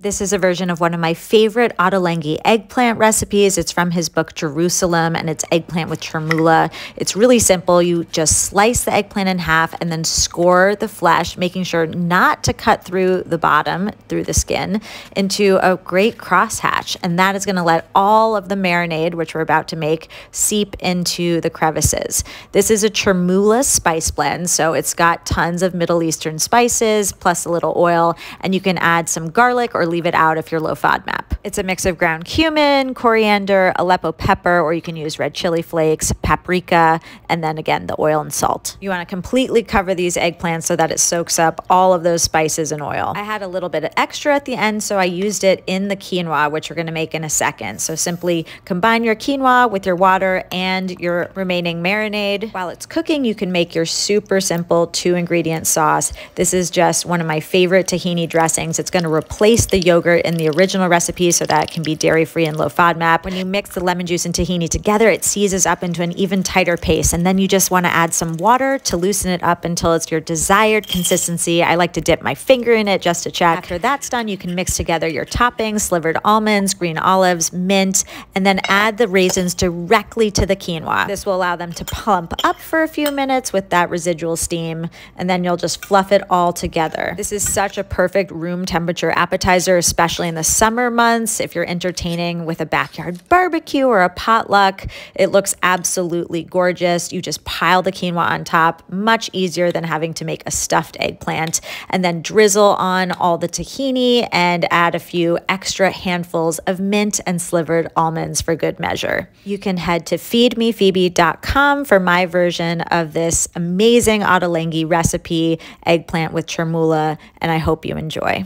This is a version of one of my favorite Ottolenghi eggplant recipes. It's from his book Jerusalem, and it's eggplant with chermoula. It's really simple. You just slice the eggplant in half and then score the flesh, making sure not to cut through the bottom, through the skin, into a great crosshatch. And that is going to let all of the marinade, which we're about to make, seep into the crevices. This is a chermoula spice blend, so it's got tons of Middle Eastern spices plus a little oil, and you can add some garlic or leave it out if you're low FODMAP. It's a mix of ground cumin, coriander, Aleppo pepper, or you can use red chili flakes, paprika, and then again, the oil and salt. You want to completely cover these eggplants so that it soaks up all of those spices and oil. I had a little bit of extra at the end, so I used it in the quinoa, which we're going to make in a second. So simply combine your quinoa with your water and your remaining marinade. While it's cooking, you can make your super simple 2-ingredient sauce. This is just one of my favorite tahini dressings. It's going to replace the yogurt in the original recipe so that it can be dairy-free and low FODMAP. When you mix the lemon juice and tahini together, it seizes up into an even tighter paste, and then you just want to add some water to loosen it up until it's your desired consistency. I like to dip my finger in it just to check. After that's done, you can mix together your toppings, slivered almonds, green olives, mint, and then add the raisins directly to the quinoa. This will allow them to plump up for a few minutes with that residual steam, and then you'll just fluff it all together. This is such a perfect room temperature appetizer, especially in the summer months. If you're entertaining with a backyard barbecue or a potluck, it looks absolutely gorgeous. You just pile the quinoa on top, much easier than having to make a stuffed eggplant, and then drizzle on all the tahini and add a few extra handfuls of mint and slivered almonds for good measure. You can head to feedmephoebe.com for my version of this amazing Ottolenghi recipe, eggplant with chermoula, and I hope you enjoy.